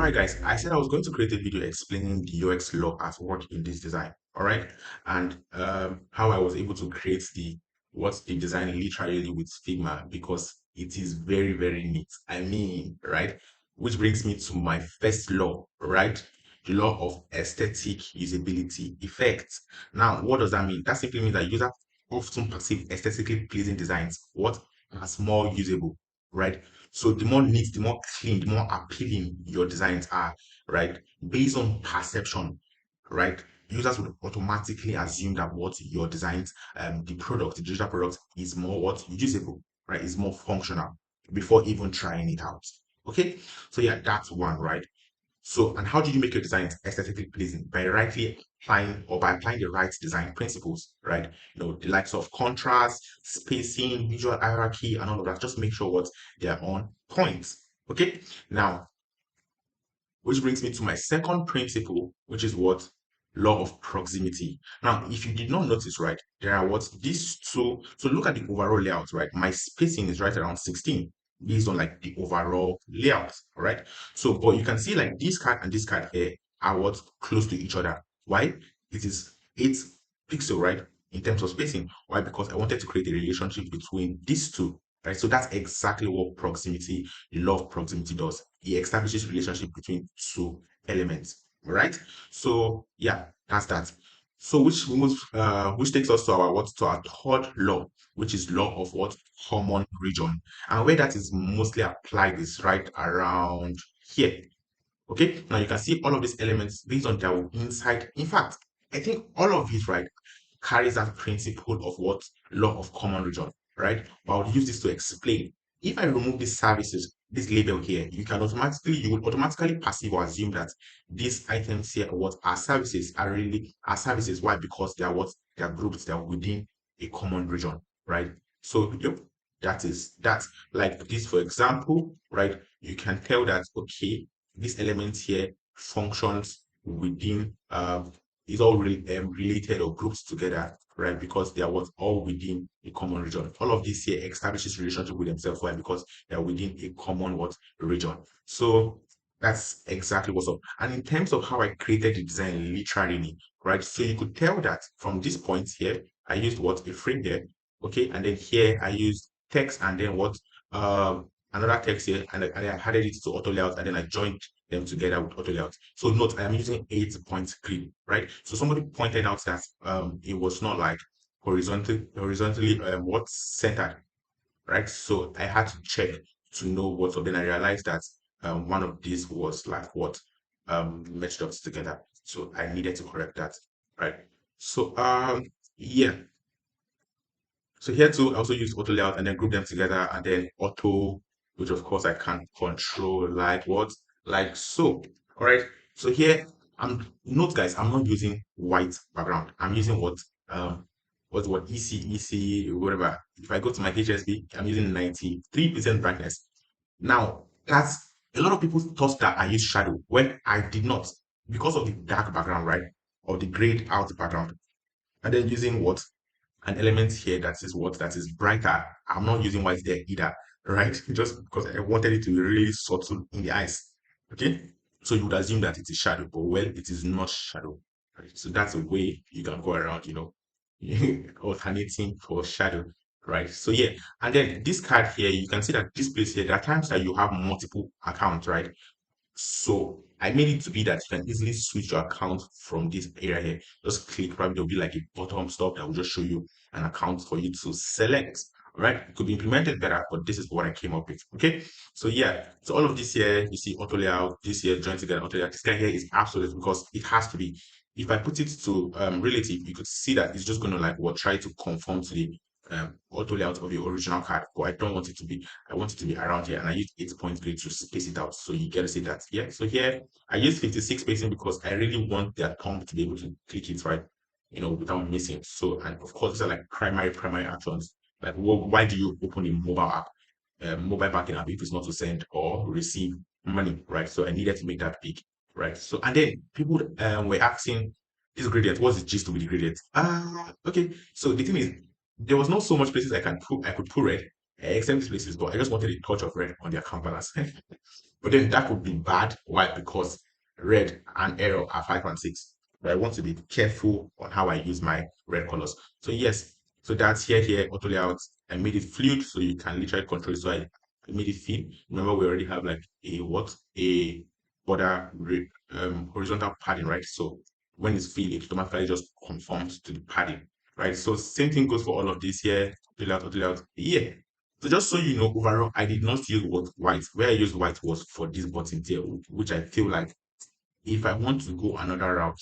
Alright guys, I said I was going to create a video explaining the UX law at work in this design, alright, and how I was able to create the design literally with Figma because it is very, very neat. I mean, right? Which brings me to my first law, right? The law of aesthetic usability effect. Now, what does that mean? That simply means that users often perceive aesthetically pleasing designs what as more usable, right? So the more neat, the more clean, the more appealing your designs are, right? Based on perception, right? Users would automatically assume that what your designs, the product, the digital product is more what usable, right? Is more functional before even trying it out. Okay, so yeah, that's one, right? So, and how do you make your designs aesthetically pleasing? By rightly applying or by applying the right design principles, right? The likes of contrast, spacing, visual hierarchy, and all of that. Just make sure what they are on point. Okay. Now, which brings me to my second principle, which is what law of proximity. Now, if you did not notice, right, there are what these two. So look at the overall layout, right? My spacing is right around 16 based on like the overall layout, all right? So, but you can see like this card and this card here are what close to each other. Why? It is 8 pixel, right? In terms of spacing. Why? Because I wanted to create a relationship between these two, right? So that's exactly what proximity, the law of proximity does. It establishes relationship between two elements, right? So yeah, that's that. So which takes us to our what to our third law, which is law of what common region, and where that is mostly applied is right around here. Okay, now you can see all of these elements based on their inside. In fact, I think all of it, right, carries that principle of what law of common region, right? But I'll use this to explain. If I remove these services, this label here, you will automatically perceive or assume that these items here are what are services are really are services. Why? Because they are what they are groups that are within a common region, right? So yep, that is that. Like this, for example, right? You can tell that okay, this element here functions within is all related or grouped together, right? Because they are what all within a common region. All of this here establishes relationship with themselves. Why? Because they are within a common what region. So that's exactly what's up. And in terms of how I created the design literally, right? So you could tell that from this point here, I used what a frame here, okay, and then here I used text and then what another text here, and I added it to auto layout, and then I joined them together with auto layout. So note I am using 8-point grid, right? So somebody pointed out that it was not like horizontally what centered, right? So I had to check to know what. So then I realized that one of these was like what matched up together. So I needed to correct that, right? So yeah. So here too, I also use auto layout and then group them together and then auto, which of course I can control like what, like so. All right. So here, note guys, I'm not using white background. I'm using what EC, whatever. If I go to my HSB, I'm using 93% brightness. Now, that's a lot of people thought that I use shadow when I did not because of the dark background, right? Or the grayed out background. And then using what an element here that is what that is brighter. I'm not using white there either, right? Just because I wanted it to be really subtle in the eyes. Okay, so you would assume that it is shadow, but well, it is not shadow. Right? So that's a way you can go around, alternating for shadow, right? So yeah, and then this card here, you can see that this place here, there are times that you have multiple accounts, right? So I made it to be that you can easily switch your account from this area here. Just click, probably there'll be like a bottom stop that will just show you an account for you to select. All right, it could be implemented better, but this is what I came up with. Okay, so yeah, so all of this here, you see auto layout, this here join together auto layout. This guy here is absolute because it has to be. If I put it to relative, you could see that it's just going to like what try to conform to the auto layout of the original card, but I don't want it to be. I want it to be around here, and I use 8-point grid to space it out. So you get to see that. Yeah. So here I use 56 spacing because I really want their thumb to be able to click it right, without missing. So, and of course, these are like primary actions. Like, why do you open a mobile app, mobile banking app, if it's not to send or receive money, right? So I needed to make that big, right? So, and then people were asking this gradient, what's the gist of the gradient? Okay. So the thing is, there was not so much places I could put red. except these places, but I just wanted a touch of red on their canvas. But then that could be bad. Why? Because red and error are 5 and 6. But I want to be careful on how I use my red colors. So yes, so that's here, auto layout. I made it fluid so you can literally control it. So I made it thin. Remember, we already have like a what? A border horizontal padding, right? So when it's filled, it automatically just conforms to the padding, right? So same thing goes for all of this here. Auto layout. Yeah, so just so you know, overall, I did not use what white. Where I used white was for this button here, which I feel like if I want to go another route,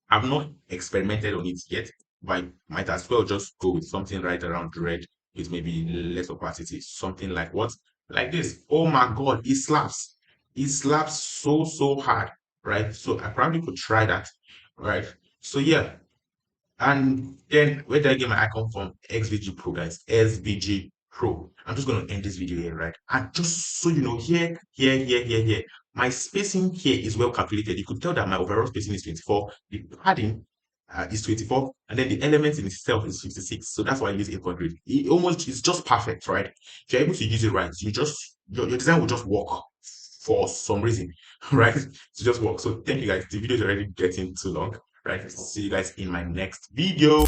I've not experimented on it yet, but I might as well just go with something right around red with maybe less opacity. Something like what? Like this. Oh my God, it slaps. It slaps so hard, right? So I probably could try that, right? So yeah, and then where did I get my icon from? XVG Pro, guys. SVG Pro. I'm just going to end this video here, right? And just so you know, here. My spacing here is well calculated. You could tell that my overall spacing is 24. The padding is 24. And then the element in itself is 56. So that's why I use 800. It almost is just perfect, right? If you're able to use it right, you just your design will just work for some reason, right? To just work. So thank you guys. The video is already getting too long. Right, see you guys in my next video.